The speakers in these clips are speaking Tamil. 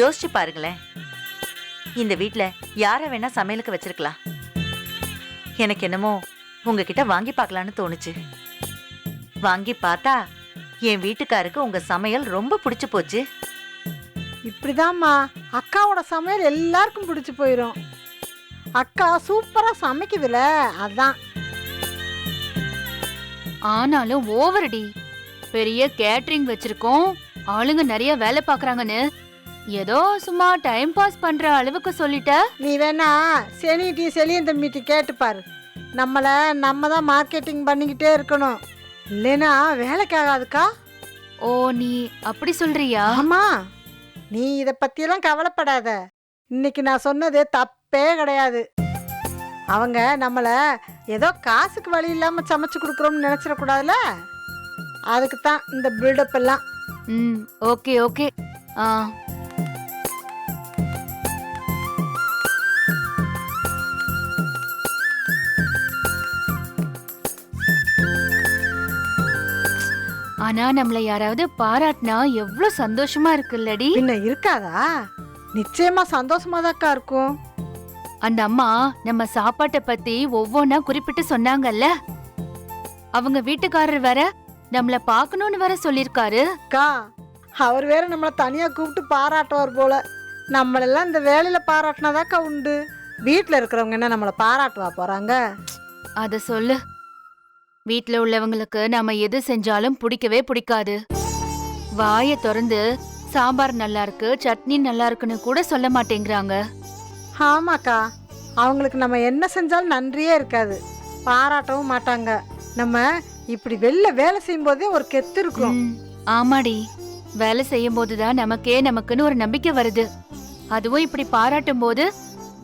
யோசிச்சு பாருங்களேன், இந்த வீட்ல யார வேணா சமையலுக்கு வச்சிருக்கலாம். எனக்கு என்னமோ உங்ககிட்ட வாங்கி பார்க்கலான்னு தோணுச்சு. வாங்கி பார்த்தா என் வீட்டுக்காருக்கு உங்க சமையல் ரொம்ப பிடிச்சு போச்சு. இப்படிதாம்மா, அக்காவோட சமையல் எல்லாருக்கும் பிடிச்சி போயிடும். அக்கா சூப்பரா சமைக்குதுல, அதான். ஆனாலும் ஓவர்டி. பெரிய கேட்டரிங் வச்சிருக்கோம், ஆளுங்க நிறைய வேலை பாக்குறாங்கன்னு ஏதோ சும்மா டைம் பாஸ் பண்ற அளவுக்கு சொல்லிட்ட. நீ வேணா செனிட்டி செலியன் தம்பிட்டு கேட்டுப்பாரு. நம்ம தான் மார்க்கெட்டிங் பண்ணிக்கிட்டே இருக்கணும், இல்லைன்னா வேலைக்கு ஆகாதுக்கா. ஓ, நீ அப்படி சொல்றியா? ஆமா, நீ இதை பத்தியெல்லாம் கவலைப்படாத. இன்னைக்கு நான் சொன்னது தப்பே கிடையாது. அவங்க நம்மள ஏதோ காசுக்கு வழி இல்லாம சமைச்சு கொடுக்குறோம்னு நினைச்சிடக்கூடாதுல, அதுக்கு தான் இந்த பில்டப் எல்லாம். Okay okay. ஆனா நம்மள யாராவது பாராட்டினா எவ்வளவு சந்தோஷமா இருக்குல்லடி. பின்ன இருக்காதா? நிச்சயமா சந்தோஷமாதாக்கா இருக்கும். அந்த அம்மா நம்ம சாப்பாட்டை பத்தி ஒவ்வொன்னா குறிப்பிட்டு சொன்னாங்கல்ல. அவங்க வீட்டுக்காரர் வேற நம்மள பாக்கணும்னு வேற சொல்லிருக்காரு. அக்கா, அவர் வேற நம்மள தனியா கூப்பிட்டு பாராட்டுவார் போல. நம்மளெல்லாம் இந்த வேலையில பாராட்டினாதாக்கா உண்டு. வீட்டுல இருக்கிறவங்க என்ன நம்மள பாராட்டுவா போறாங்க? அத சொல்லு. வீட்ல உள்ளவங்களுக்கு நாம எது செஞ்சாலும் பிடிக்கவே பிடிக்காது. வாயை திறந்து சாம்பார் நல்லா இருக்கு, சட்னி நல்லா இருக்குன்னு கூட சொல்ல மாட்டேங்கிறாங்க. ஆமாக்கா, அவங்களுக்கு நம்ம என்ன செஞ்சாலும் நன்றியே இருக்காது, பாராட்டவும் மாட்டாங்க. நம்ம இப்படி வெளில வேலை செய்யும் போதே ஒரு கெத்து இருக்கும். ஆமாடி, வேலை செய்யும் போதுதான் நமக்குன்னு ஒரு நம்பிக்கை வருது. அதுவும் இப்படி பாராட்டும் போது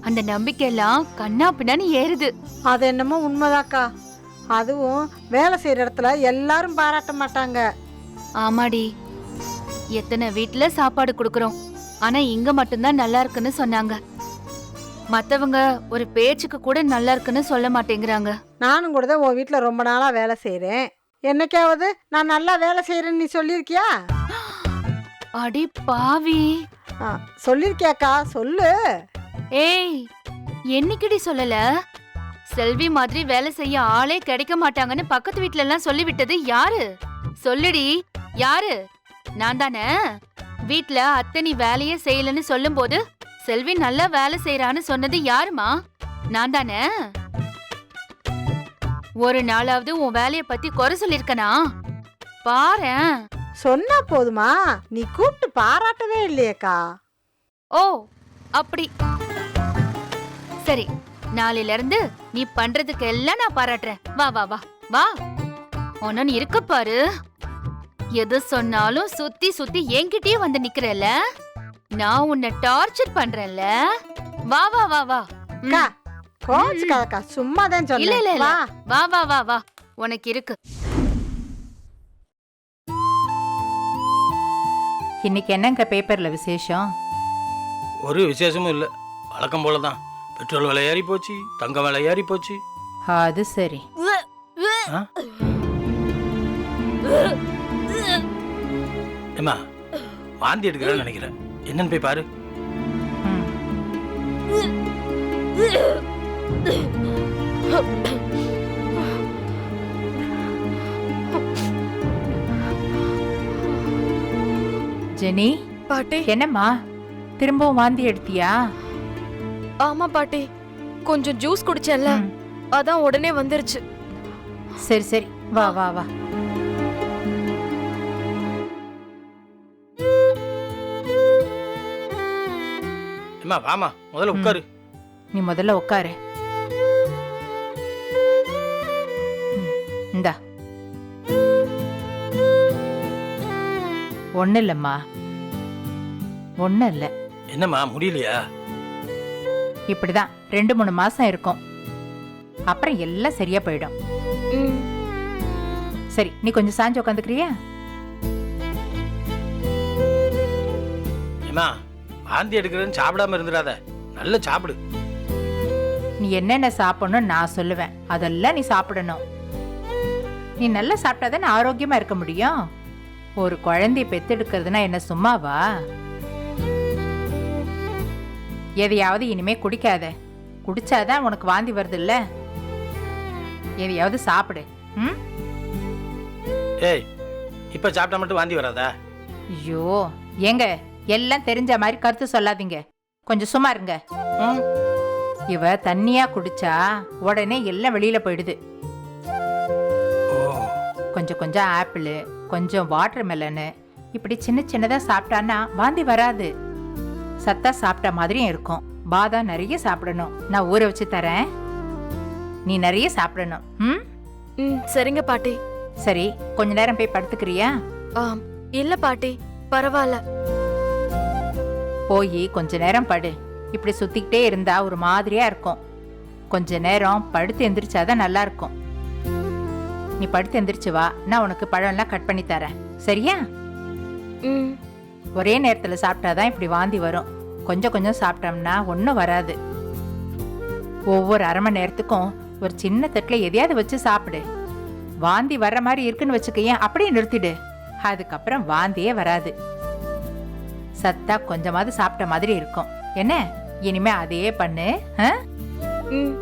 அந்த நம்பிக்கை எல்லாம் கண்ணா பின்னான்னு ஏறுது. அது என்னமோ உண்மைதாக்கா. அதுவும் வேலை செய்யற இடத்துல எல்லாரும் பாராட்ட மாட்டாங்க. ஆமாடி, எத்தனை வீட்டுல சாப்பாடு குடுக்கறோம், ஆனா இங்க மட்டும்தான் நல்லா இருக்குன்னு சொன்னாங்க. மத்தவங்க ஒரு பேச்சுக்கு கூட நல்லா இருக்குன்னு சொல்ல மாட்டேங்கிறாங்க. நானும் கூட தான் உன் வீட்டுல ரொம்ப நாளா வேலை செய்யறேன். என்னைக்காவது நான் நல்லா வேலை செய்யறேன்னு நீ சொல்லிருக்கியா? அடி பாவி, சொல்லிருக்கியாக்கா? சொல்லு. ஏய், என்னைக்குடி சொல்லல? செல்வி மாதிரி வேலை செய்ய ஆளே கிடைக்க மாட்டாங்கன்னு பக்கத்து வீட்ல எல்லாம் சொல்லி விட்டது யாரு? சொல்லுடி, யாரு? நான் தானே. வீட்ல அத்தனை வேலையே செய்யலன்னு சொல்லும் போது செல்வி நல்லா வேலை செய்யறான்னு சொன்னது யாருமா? நான் தானே. ஒரு நாளாவது உன் வேலைய பத்தி குறை சொல்லிருக்கனா? பாரேன். சொன்னா போதுமா? நீ கூப்பிட்டு பாராட்டவே இல்லையேக்கா. ஓ, அப்படி. சரி, நாளையில இருந்து நீ பண்றதுக்கு எல்லாம் நான் பாராட்டுறேன். வா வா வா வா. ஒன்னு இருக்கு பாரு, எது சொன்னாலும் சுத்தி சுத்தி என்கிட்டயே வந்து நிக்கிறல. நான் உன்னை டார்ச்சர் பண்றேன்ல. வா வா வா வா. கோச்சுக்காதக்கா, சும்மா தான் சொன்னேன். இல்ல இல்ல இல்ல, வா வா வா வா, உனக்கு இருக்கு. இன்னைக்கு என்னங்க பேப்பர்ல விசேஷம்? ஒரு விசேஷமும் இல்லை, வழக்கம் போலதான். பெட்ரோல் விலை ஏறி போச்சு, தங்க விலை ஏறி போச்சு. அது சரி. ஏமா, வாந்தி எடுக்கிறேன்னு நினைக்கிறேன். என்னன்னு போய் பாரு. ஜெனி. பாட்டி. என்னம்மா, திரும்பவும் வாந்தி எடுத்தியா? ஆமா பாட்டி, கொஞ்சம் ஜூஸ் குடிச்சேன்ல, அதான் உடனே வந்துருச்சு. சரி சரி, வா வா வா. ஏமா வாமா, முதல்ல உட்காரு. நீ முதல்ல உட்காரு. இந்தா. ஒண்ணு இல்லம்மா, ஒண்ணு இல்ல. என்னம்மா, முடியலையா? இப்படிதான் 2-3 மாசம் இருக்கும், அப்புறம் எல்லாம் சரியா போயிடும். சரி, நீ கொஞ்சம் சாஞ்சு உட்காந்துக்கிறியா? ஏமா, வாந்தி எடுக்கிறேன்னு சாப்பிடாம இருந்துடாத, நல்ல சாப்பிடு. நீ என்னென்ன சாப்பிடணும் நான் சொல்லுவேன், அதெல்லாம் நீ சாப்பிடணும். நீ நல்லா சாப்பிட்டாதான் ஆரோக்கியமா இருக்க முடியும். ஒரு குழந்தைய பெத்தெடுக்கிறதுனா என்ன சும்மாவா? எதையாவது இனிமே குடிக்காத. குடிச்சாதான் உனக்கு வாந்தி வருது இல்ல. எதையாவது சாப்பிடு. ம். ஏய், இப்போ சாப்பிட்டா மட்டும் வாந்தி வராதா? ஐயோ, ஏங்க எல்லாம் தெரிஞ்ச மாதிரி கருத்து சொல்லாதீங்க. கொஞ்சம் சும்மா இருங்க. ம். இவ தண்ணியா குடிச்சா உடனே எல்லாம் வெளியில போயிடுது. ஓ, கொஞ்சம் கொஞ்சம் ஆப்பிள், கொஞ்சம் வாட்டர் மெலனு, இப்படி சின்ன சின்னதா சாப்பிட்டான்னா வாந்தி வராது. சத்தா சாப்பிட்ட மாதிரியும் இருக்கும். பாதாம் நிறைய சாப்பிடணும். நான் ஊற வச்சு தரேன், நீ நிறைய சாப்பிடணும். ம். ம் சரிங்க பாட்டி. சரி, கொஞ்ச நேரம் போய் படுத்துக்கிறியா? இல்ல பாட்டி, பரவாயில்ல. போய் கொஞ்ச நேரம் படு. இப்படி சுத்திக்கிட்டே இருந்தா ஒரு மாதிரியா இருக்கும். கொஞ்ச நேரம் படுத்து எந்திரிச்சாதான் நல்லா இருக்கும். நீ படுத்து எந்திரிச்சு வா, நான் உனக்கு பழம்லாம் கட் பண்ணி தரேன். சரியா? ம் ஒரே நேரத்துல சாப்பிட்டாதான் இப்படி வாந்தி வரும். கொஞ்சம் கொஞ்சம் சாப்பிட்டோம்னா ஒன்றும் வராது. ஒவ்வொரு அரை மணி நேரத்துக்கும் ஒரு சின்ன தட்டுல எதையாவது வச்சு சாப்பிடு. வாந்தி வர்ற மாதிரி இருக்குன்னு வச்சுக்கையேன், அப்படியே நிறுத்திடு. அதுக்கப்புறம் வாந்தியே வராது. சத்தா கொஞ்சமாவது சாப்பிட்ட மாதிரி இருக்கும். என்ன, இனிமே அதையே பண்ணு. ம்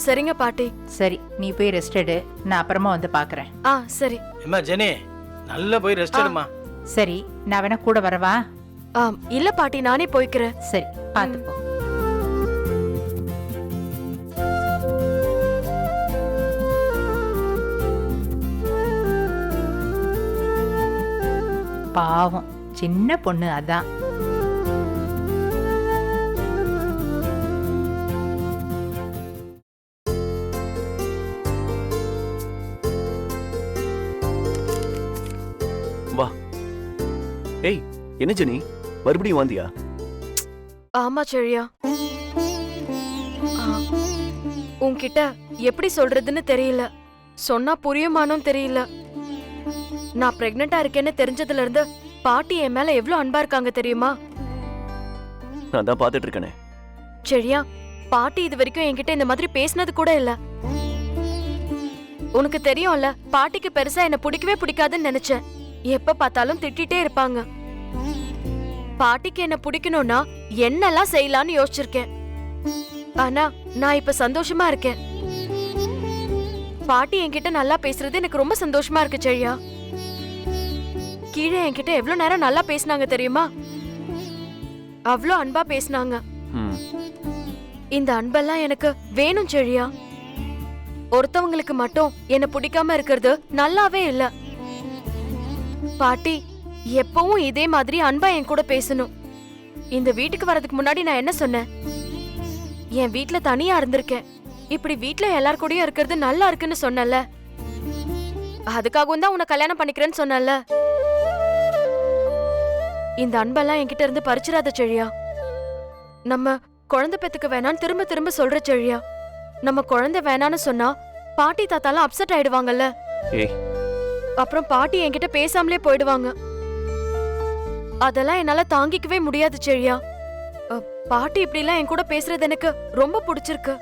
சரிங்க பாட்டி. சரி, நீ போய் ரெஸ்ட் எடு. நான் அப்புறமா வந்து பாக்குறேன். சரி. ஏம்மா ஜெனி, நல்லா போய் ரெஸ்ட் எடுமா. சரி, நான் வேணா கூட வரவா? இல்ல பாட்டி, நானே போய்க்கிறேன். சரி, பார்த்து போ. பாவம் சின்ன பொண்ணு, அதான். வா. ஏய், என்ன ஜெனி, மறுபடியும் வாந்தியா? ஆமா செழியா. உன்கிட்ட எப்படி சொல்றதுன்னு தெரியல. சொன்னா புரியுமானும் தெரியல. நான் பிரெக்னெண்டா இருக்கேன்னு தெரிஞ்சதுல இருந்து பாட்டி என் மேல எவ்வளவு அன்பா இருக்காங்க தெரியுமா? நான் தான் பார்த்துட்டு இருக்கேனே. செழியா, பாட்டி இது வரைக்கும் என்கிட்ட இந்த மாதிரி பேசினது கூட இல்ல. உனக்கு தெரியும்ல, பாட்டிக்கு பெருசா என்ன பிடிக்கவே பிடிக்காதுன்னு நினைச்சேன். எப்ப பார்த்தாலும் திட்டிட்டே இருப்பாங்க. பாட்டிக்கு என்ன பிடிக்கணும்னா என்னெல்லாம் செய்யலாம்னு யோசிச்சிருக்கேன். ஆனா நான் இப்ப சந்தோஷமா இருக்கேன். பாட்டி என்கிட்ட நல்லா பேசுறது எனக்கு ரொம்ப சந்தோஷமா இருக்கு செழியா. கீழே என்கிட்ட எவ்வளவு நேரம் நல்லா பேசினாங்க தெரியுமா? அவ்வளோ அன்பா பேசினாங்க. இந்த அன்பெல்லாம் எனக்கு வேணும் செழியா. ஒருத்தவங்களுக்கு மட்டும் என்ன பிடிக்காம இருக்கிறது நல்லாவே இல்ல. பாட்டி எப்பவும் இதே மாதிரி அன்பா என் கூட பேசணும். இந்த வீட்டுக்கு வரதுக்கு முன்னாடி நான் என்ன சொன்னேன்? என் வீட்ல தனியா இருந்திருக்கேன், இப்படி வீட்ல எல்லார் கூடயும் இருக்கிறது நல்லா இருக்குன்னு சொன்னல. அதுக்காகவும் தான் உன்னை கல்யாணம் பண்ணிக்கிறேன்னு சொன்னல. இந்த அன்பெல்லாம் என்கிட்ட இருந்து பறிச்சிடாத செழியா. நம்ம குழந்தை பெத்துக்க வேணான்னு திரும்ப திரும்ப சொல்ற செழியா. நம்ம குழந்தை வேணான்னு சொன்னா பாட்டி தாத்தாலாம் அப்செட் ஆயிடுவாங்கல்ல. அப்புறம் பாட்டி என்கிட்ட பேசாமலே போயிடுவாங்க. அதெல்லாம் என்னால தாங்கிக்கவே முடியாது செழியா. பாட்டி இப்படி எல்லாம் என் கூட பேசுறது எனக்கு ரொம்ப பிடிச்சிருக்கு.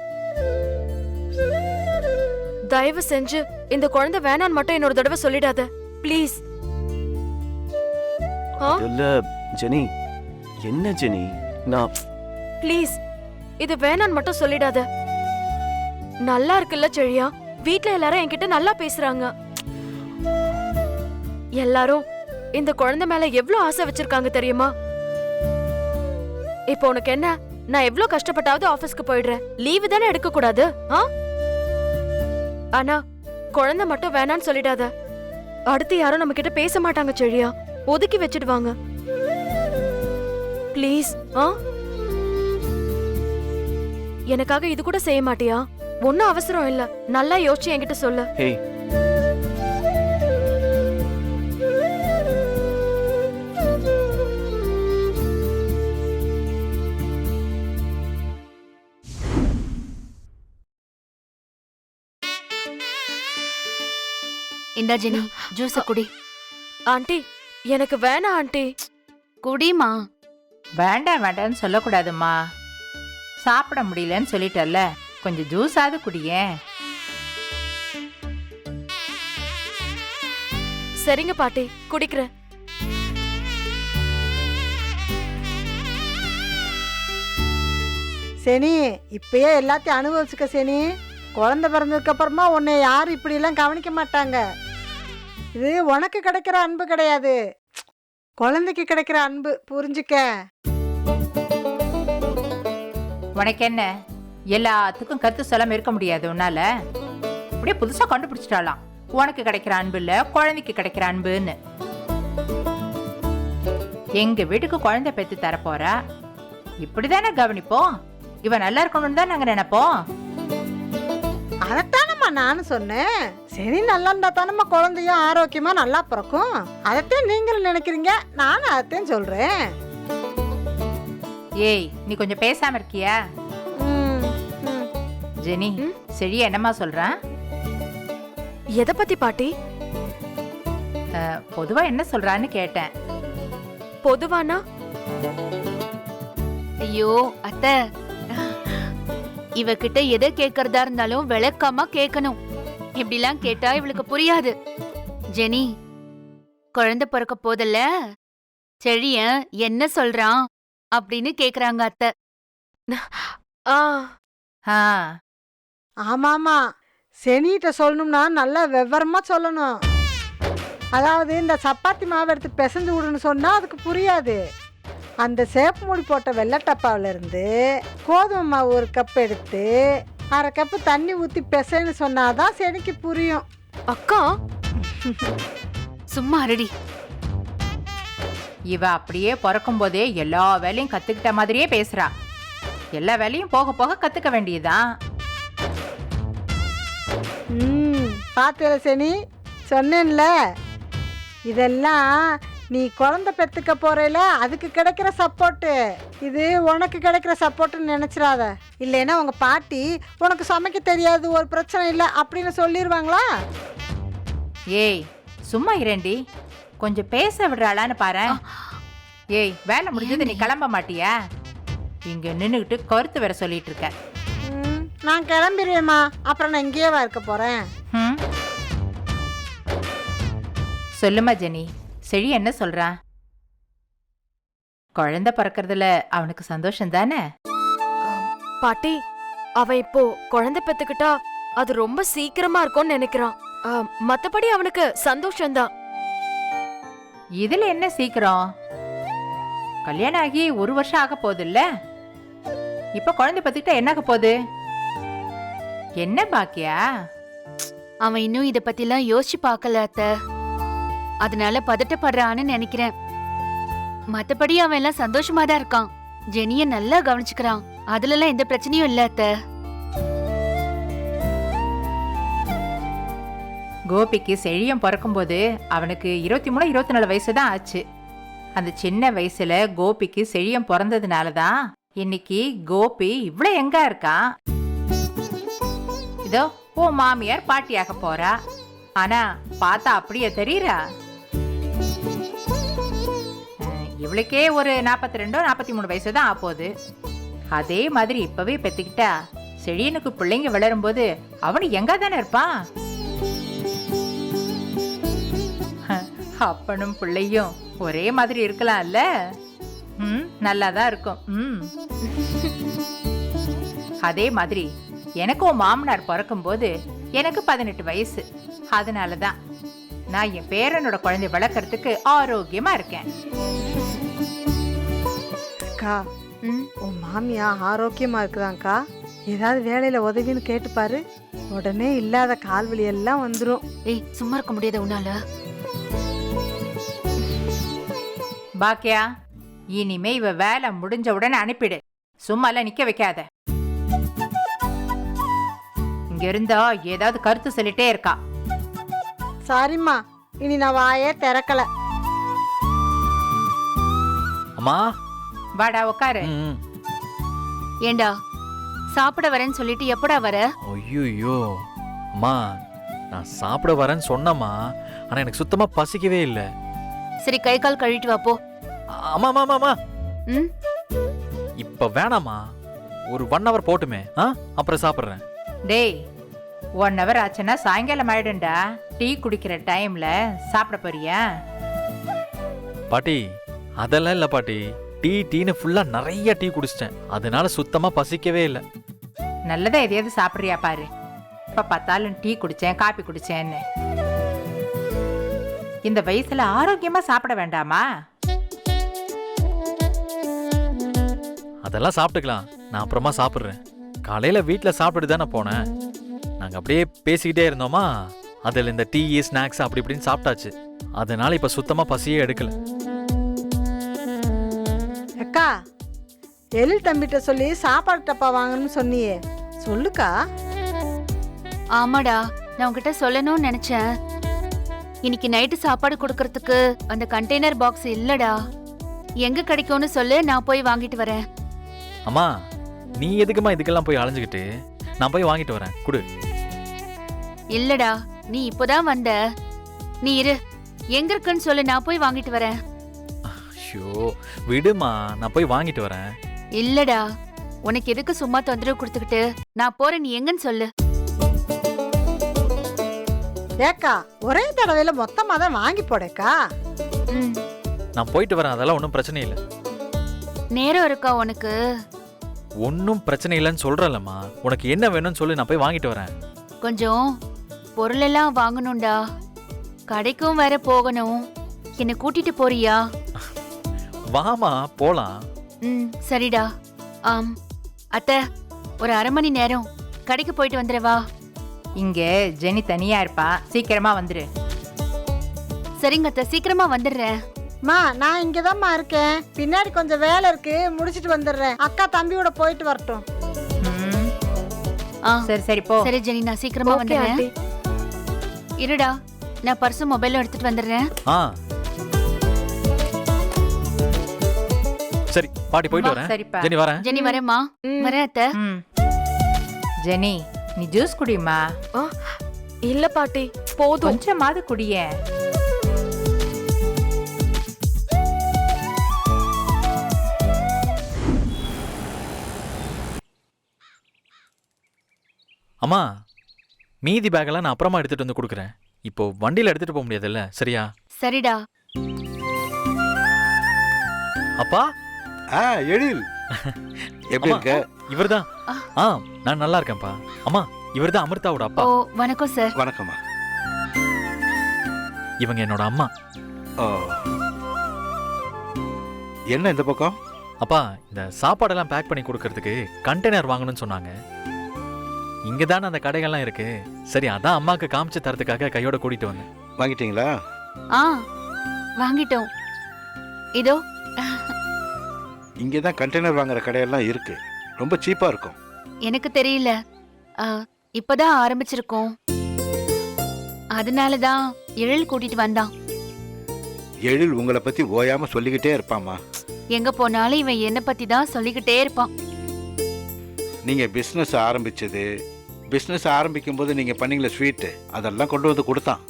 தயவு செஞ்சு இந்த குழந்தை வேணான்னு மட்டும் இன்னொரு தடவை சொல்லிடாத ப்ளீஸ். இல்ல ஜெனி, என்ன ஜெனி, நான் ப்ளீஸ் இது வேணான்னு மட்டும் சொல்லிடாத. நல்லா இருக்குல்ல செழியா, வீட்ல எல்லாரும் என்கிட்ட நல்லா பேசுறாங்க. எல்லாரும் இந்த குழந்தை மேல எவ்வளவு ஆசை வச்சிருக்காங்க தெரியுமா? இப்போ உனக்கு என்ன, நான் எவ்வளவு கஷ்டப்பட்டாவது ஆபீஸ்க்கு போயிடுறேன். லீவு தானே எடுக்க கூடாது? ஆனா குழந்தை மட்டும் வேணான்னு சொல்லிடாத. அடுத்து யாரும் நம்ம கிட்ட பேச மாட்டாங்க செழியா, ஒதுக்கி வச்சிடுவாங்க. ப்ளீஸ். எனக்காக இது கூட செய்ய மாட்டியா? ஒன்னும் அவசரம் இல்ல, நல்லா யோசிச்சு என்கிட்ட சொல்லு. இந்தா ஜெனி, ஜூஸ் குடி. ஆண்டி எனக்கு வேணாம் ஆண்டி. குடிமா. வேண்டாம் வேண்டாம்னு சொல்லக்கூடாதும்மா. சாப்பிட முடியலன்னு சொல்லிட்டல்ல, கொஞ்சம் ஜூஸாவது குடியேன். சரிங்க பாட்டி, குடிக்கிறேன். சனி இப்பயே எல்லாத்தையும் அனுபவிச்சுக்க சனி. குழந்தை பிறந்ததுக்கு அப்புறமா உன்னை யாரும் இப்படிலாம் கவனிக்க மாட்டாங்க. இது உனக்கு கிடைக்கிற அன்பு கிடையாது, குழந்தைக்கு கிடைக்கிற அன்பு, புரிஞ்சுக்க. உனக்கு என்ன எல்லாத்துக்கும் கருத்து சொல்லாம இருக்க முடியாது உன்னால. அப்படியே புதுசா கண்டுபிடிச்சிட்டாலாம் உனக்கு கிடைக்கிற அன்பு இல்ல குழந்தைக்கு கிடைக்கிற அன்புன்னு. எங்க வீட்டுக்கு குழந்தை பெத்து தரப்போறா, இப்படிதானே கவனிப்போம். இவன் நல்லா இருக்கணும்னு தான் நாங்க நினைப்போம். அதைத்தானம்மா நானும் சொன்னேன். சரி, நல்லா இருந்தா தானம்மா குழந்தையும் ஆரோக்கியமா நல்லா பிறக்கும். அதைத்தான் நீங்களும் நினைக்கிறீங்க, நானும் அதைத்தான் சொல்றேன். ஏய், நீ கொஞ்சம் பேசாம இருக்கியா? ஜெனி, சரி என்னம்மா சொல்றான்? எதை பத்தி பாட்டி? பொதுவா என்ன சொல்றான்னு கேட்டேன். பொதுவானா? ஐயோ அத்தை, இவகிட்ட எதை கேக்குறதா இருந்தாலும் விளக்கமா கேட்கணும். இப்படிலாம் கேட்டா இவளுக்கு புரியாது. ஜெனி, குழந்தை பிறக்க போதல்ல, செழியன் என்ன சொல்றான் அப்படின்னு கேக்குறாங்க அத்தை. ஆ, ஆமாமா, செனிகிட்ட சொல்லணும்னா நல்லா விவரமா சொல்லணும். அதாவது இந்த சப்பாத்தி மாவு எடுத்து பிசைஞ்சு விடுன்னு சொன்னா அதுக்கு புரியாது. அந்த சேப்பு மூடி போட்ட வெள்ளை டப்பாவில இருந்து கோதுமை மாவு 1 கப் எடுத்து 1/2 கப்பு தண்ணி ஊற்றி பிசைன்னு சொன்னாதான் செனிக்கு புரியும். அக்கா சும்மா அருடி. இவ அப்படியே பிறக்கும் போதே எல்லா வேலையும் கத்துக்கிட்ட மாதிரியே பேசுறா. எல்லா வேலையும் போக போக கத்துக்க வேண்டியதுதான். பார்த்துல செனி, சொன்னேன்ல, இதெல்லாம் நீ குழந்தை பெற்றுக்க போறேல அதுக்கு கிடைக்கிற சப்போர்ட்டு. இது உனக்கு கிடைக்கிற சப்போர்ட்டுன்னு நினைச்சிடாத. இல்லைன்னா உங்க பாட்டி உனக்கு சமைக்க தெரியாது, ஒரு பிரச்சனை இல்லை அப்படின்னு சொல்லிடுவாங்களா? ஏய் சும்மா இரண்டி, கொஞ்சம் பேச விடுறாளான்னு பாரு. ஏய், வேலை முடிஞ்சது, நீ கிளம்ப மாட்டியா? இங்க நின்னுகிட்டு கருத்து வேற சொல்லிட்டு இருக்க. நான் கிளம்பிடுவேம்மா, அப்புறம் நான் இங்கேயேவா இருக்க போறேன். சொல்லுமா ஜெனி, செழி என்ன சொல்றான்? குழந்தை பிறக்கிறதுல அவனுக்கு சந்தோஷம் தானே? பாட்டி, அவன் இப்போ குழந்தை பெத்துக்கிட்டா அது ரொம்ப சீக்கிரமா இருக்கும்னு நினைக்கிறான். மத்தபடி அவனுக்கு சந்தோஷம்தான். இதுல என்ன சீக்கிரம்? கல்யாணம் ஆகி 1 வருஷம் ஆக போகுது இல்ல? இப்ப குழந்தை பத்திக்கிட்டா என்ன ஆக போகுது? என்ன பாக்கியா? அவன் இன்னும் இத பத்திலாம் யோசிச்சு பார்க்கல அத்தை, அதனால பதட்டப்படுறான்னு நினைக்கிறேன். மத்தபடி அவன் எல்லாம் சந்தோஷமா தான் இருக்கான். ஜெனிய நல்லா கவனிச்சுக்கிறான், அதுல எல்லாம் எந்த பிரச்சனையும் இல்ல அத்தை. கோபிக்கு செழியம் பிறக்கும்போது அவனுக்கு 23 24 வயசு தான் ஆச்சு. அந்த சின்ன வயசுல கோபிக்கு செழியம் பிறந்ததுனால தான் இன்னைக்கு கோபி இவ்வளோ எங்க இருக்கான். இதோ உன் மாமியார் பாட்டியாக போறா, ஆனா பார்த்தா அப்படியே தெரியுறா. இவளுக்கே ஒரு 42 43 வயசு தான் ஆப்போகுது. அதே மாதிரி இப்பவே பெத்துக்கிட்டா செழியனுக்கு பிள்ளைங்க வளரும்போது அவனு எங்க தானே இருப்பான். அப்பனும் பிள்ளையும் ஒரே மாதிரி இருக்கலாம்ல. நல்லாதான் இருக்கும். அதே மாதிரி எனக்கும் மாமனார் பிறக்கும் போது எனக்கு 18 வயசு. அதனாலதான் நான் என் பேரனோட குழந்தை வளர்க்கறதுக்கு ஆரோக்கியமா இருக்கேன். அக்கா, உன் மாமியா ஆரோக்கியமா இருக்குதாங்க்கா. ஏதாவது வேலையில உதவின்னு கேட்டு பாரு, உடனே இல்லாத கால்வலி எல்லாம் வந்துடும். ஏய், சும்மா இருக்க முடியாது உன்னால. பாக்கியா, இனிமே இவ வேலை முடிஞ்ச உடனே அனுப்பிடு, சும்மா எல்லாம் நிக்க வைக்காத. இங்க இருந்தா ஏதாவது கருத்து சொல்லிட்டே இருக்கா. சரிம்மா, இனி நான் வாயே திறக்கல. அம்மா, வாடா உட்காரு. ஏண்டா, சாப்பிட வரேன்னு சொல்லிட்டு எப்படா வர? ஐயோ அம்மா, நான் சாப்பிட வரேன்னு சொன்னம்மா, ஆனா எனக்கு சுத்தமா பசிக்கவே இல்லை. சரி, கை கால் கழுவிட்டு வா போ. அம்மா அம்மா அம்மா, ம், இப்ப வேணாமா, ஒரு 1 hour போட்டுமே, அப்புறம் சாப்பிட்றேன். டேய், 1 hour ஆச்சுன்னா சாயங்காலம் ஆயிடும்டா. டீ குடிக்கிற டைம்ல சாப்பிட போறியா? பாட்டி, அதெல்லாம் இல்லை பாட்டி, டீன்னு ஃபுல்லாக நிறைய டீ குடிச்சிட்டேன். அதனால சுத்தமாக பசிக்கவே இல்லை. நல்லதா எதையாவது சாப்பிட்றியா பாரு. இப்போ பார்த்தாலும் டீ குடிச்சேன் காப்பி குடிச்சேன்னு. இந்த வயசுல ஆரோக்கியமா சாப்பிட வேண்டாமா? அதெல்லாம் சாப்பிட்டுக்கலாம், நான் அப்புறமா சாப்பிட்றேன். காலையில் வீட்டில் சாப்பிட்டுட்டு தானே போனேன். நாங்கள் அப்படியே பேசிக்கிட்டே இருந்தோமா, அதில் இந்த டீ ஸ்நாக்ஸ் அப்படி இப்படின்னு சாப்பிட்டாச்சு. அதனால இப்போ சுத்தமாக பசியே எடுக்கல. அக்கா, எழில் தம்பிட்ட சொல்லி சாப்பாடு டப்பா வாங்கணும்னு சொன்னியே, சொல்லுக்கா. ஆமாடா, நான் உன்கிட்ட சொல்லணும்னு நினைச்சேன். இன்னைக்கு நைட்டு சாப்பாடு கொடுக்கறதுக்கு அந்த கண்டெய்னர் பாக்ஸ் இல்லடா. எங்க கிடைக்கும்னு சொல்லு, நான் போய் வாங்கிட்டு வரேன். அம்மா, நீ எதுக்குமா இதுக்கெல்லாம் போய் அலைஞ்சுக்கிட்டு? நான் போய் வாங்கிட்டு வரேன், குடு. இல்லடா, நீ இப்போதான் வந்த. நீ இரு, எங்க இருக்குன்னு சொல்லு, நான் போய் வாங்கிட்டு வரேன். ஐயோ விடுமா, நான் போய் வாங்கிட்டு வரேன். இல்லடா, உனக்கு எதுக்கு சும்மா தொந்தரவு கொடுத்துக்கிட்டு? நான் போறேன், நீ எங்கன்னு சொல்லு. ஏக்கா, ஒரே தடவையில மொத்தமா தான் வாங்கி போடேக்கா. ம், நான் போயிட்டு வரேன், அதெல்லாம் ஒன்றும் பிரச்சனை இல்லை. நேரம் இருக்கா உனக்கு? ஒன்றும் பிரச்சனை இல்லைன்னு சொல்கிறல்லம்மா. உனக்கு என்ன வேணும்னு சொல்லி நான் போய் வாங்கிட்டு வரேன். கொஞ்சம் பொருளெல்லாம் வாங்கணும்டா. கடைக்கும் வேற போகணும். என்னை கூட்டிட்டு போறியா? வாமா போலாம். ம், சரிடா. அத்தை, ஒரு அரை மணி நேரம் கடைக்கு போயிட்டு வந்துடுவா. இங்க ஜெனி தனியா இருப்பா, சீக்கிரமா வந்துரு. சரிங்க அத்தை, சீக்கிரமா வந்துடுறேன். மா, நான் இங்கதாம்மா இருக்கேன். பின்னாடி கொஞ்சம் வேலை இருக்கு, முடிச்சிட்டு வந்துடுறேன். அக்கா தம்பியோட போயிட்டு வரட்டும். ம், ஆ, சரி சரி போ. சரி ஜெனி, நான் சீக்கிரமா ஓகே வந்துடுறேன். ஆண்டி. இருடா, நான் பர்ஸும் மொபைலும் எடுத்துட்டு வந்துடுறேன். ஆ சரி பாட்டி, போயிட்டு வரேன். சரிப்பா. ஜெனி வரேன். ஜெனி வரேம்மா. ம். வரேன் அத்தை. ம். ஜெனி, நீ ஜூஸ் குடிமா. இல்ல பாட்டி, போதும். கொஞ்சமாவது குடிய. அம்மா, மீதி பேக்கெல்லாம் நான் அப்புறமா எடுத்துட்டு வந்து கொடுக்குறேன். இப்போ வண்டியில் எடுத்துட்டு போக முடியாதுல்ல, சரியா? சரிடா. அப்பா, எழில் எப்படி அம்மா, இருக்க? இவர்தான். ஆ, நான் நல்லா இருக்கேன்ப்பா. அம்மா, இவர்தான் அமிர்தாவோட அப்பா. ஓ, வணக்கம் சார். வணக்கம்மா. இவங்க என்னோட அம்மா. ஓ, என்ன இந்த பக்கம்? அப்பா, இந்த சாப்பாடெல்லாம் பேக் பண்ணி கொடுக்கறதுக்கு கண்டெய்னர் வாங்கணும்னு சொன்னாங்க. இங்க தானே அந்த கடைகள்லாம் இருக்கு. சரி, அதான் அம்மாக்கு காமிச்சு தரதுக்காக கையோட கூட்டிட்டு வந்தேன். வாங்கிட்டீங்களா? ஆ, வாங்கிட்டோம். இதோ. இங்கே தான் கண்டெய்னர் வாங்குற கடையெல்லாம் இருக்கு. ரொம்ப சீப்பா இருக்கும். எனக்கு தெரியல. இப்பதான் ஆரம்பிச்சிருக்கோம். அதனாலதான் எழில் கூட்டிட்டு வந்தான். எழில் உங்களை பத்தி ஓயாம சொல்லிக்கிட்டே இருப்பாம்மா. எங்க போனாலும் இவன் என்ன பத்தி தான் சொல்லிக்கிட்டே இருப்பான். நீங்க பிசினஸ் ஆரம்பிச்சது, பிசினஸ் ஆரம்பிக்கும் போது நீங்க பண்ணீங்களே ஸ்வீட்டு, அதெல்லாம் கொண்டு வந்து கொடுத்தான்.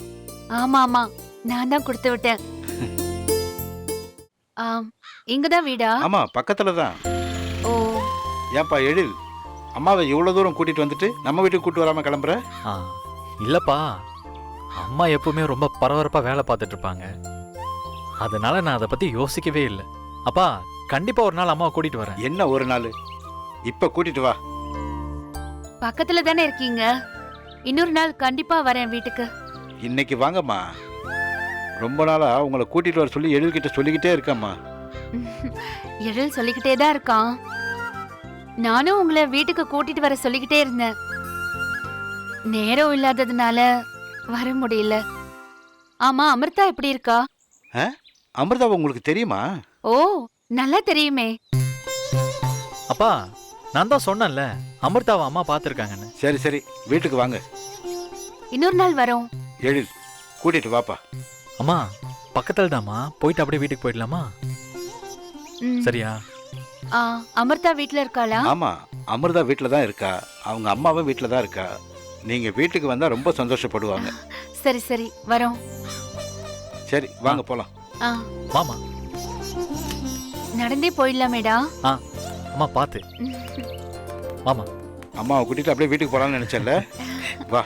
ஆமா ஆமா, நான் தான் கொடுத்து விட்டேன். இங்கதான் வீடா? ஆமா, பக்கத்துல தான். ஓ, ஏன்பா எழில், அம்மாவை இவ்வளவு தூரம் கூட்டிட்டு வந்துட்டு நம்ம வீட்டுக்கு கூட்டு வராம கிளம்புற? ஆ, இல்லப்பா, அம்மா எப்பவுமே ரொம்ப பரபரப்பா வேலை பார்த்துட்டு இருப்பாங்க. அதனால நான் அதை பத்தி யோசிக்கவே இல்லை. அப்பா, கண்டிப்பா ஒரு நாள் அம்மாவை கூட்டிட்டு வரேன். என்ன ஒரு நாள்? இப்ப கூட்டிட்டு வா. பக்கத்துல தானே இருக்கீங்க. இன்னொரு நாள் கண்டிப்பா வரேன் வீட்டுக்கு. இன்னைக்கு வாங்கம்மா. ரொம்ப நாளா உங்களை கூட்டிட்டு வர சொல்லி எழில்கிட்ட சொல்லிக்கிட்டே இருக்கம்மா. எழில் சொல்லிக்கிட்டே தான் இருக்கான். நானும் உங்களை வீட்டுக்கு கூட்டிட்டு வர சொல்லிக்கிட்டே இருந்தேன். நேரம் இல்லாததுனால வர முடியல. ஆமா, அமிர்தா எப்படி இருக்கா? அமிர்தா உங்களுக்கு தெரியுமா? ஓ, நல்லா தெரியுமே. அப்பா, நான் தான் சொன்னேன்ல, அமிர்தாவை அம்மா பார்த்துருக்காங்கன்னு. சரி சரி, வீட்டுக்கு வாங்க. இன்னொரு நாள் வரோம். எழில், கூட்டிட்டு வாப்பா. அம்மா, பக்கத்துல தாம்மா, போயிட்டு அப்படியே வீட்டுக்கு போயிடலாமா? ம். சரியா? அமிர்தா வீட்ல இருக்காளா? ஆமா, அமிர்தா வீட்டில் தான் இருக்கா. அவங்க அம்மாவும் வீட்டில் தான் இருக்கா. நீங்க வீட்டுக்கு வந்தா ரொம்ப சந்தோஷப்படுவாங்க. சரி சரி, வரோம். சரி வாங்க போலாம். மாமா, நடந்தே போயிடலாமேடா. அம்மா பார்த்து. மாமா, அம்மாவை கூட்டிட்டு அப்படியே வீட்டுக்கு போலாம்னு நினைச்சேன்ல. வா.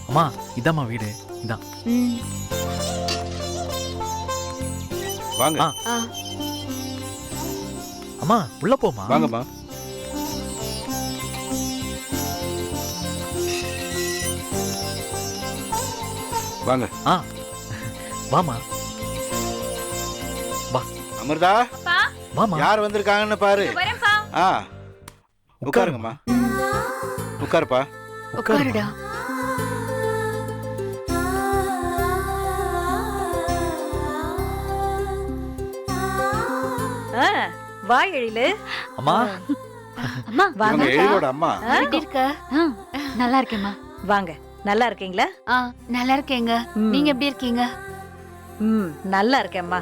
அம்மா, இதாம்மா வீடு. இதான். ம். வாங்க ஆ. அம்மா உள்ள போமா. வாங்கம்மா. வாங்க. ஆ வாமா அமிர்தா, வாமா. யார் வந்திருக்காங்கன்னு பாரு. ஆ உட்காருங்கம்மா. உட்காருப்பா. உட்காருடா. வா எழிலு. அம்மா அம்மா இவங்க எழிலோட அம்மா. எப்படி இருக்க? நல்லா இருக்கேம்மா. வாங்க, நல்லா இருக்கீங்களா? நல்லா இருக்கேங்க. நீங்க எப்படி இருக்கீங்க? நல்லா இருக்கேம்மா.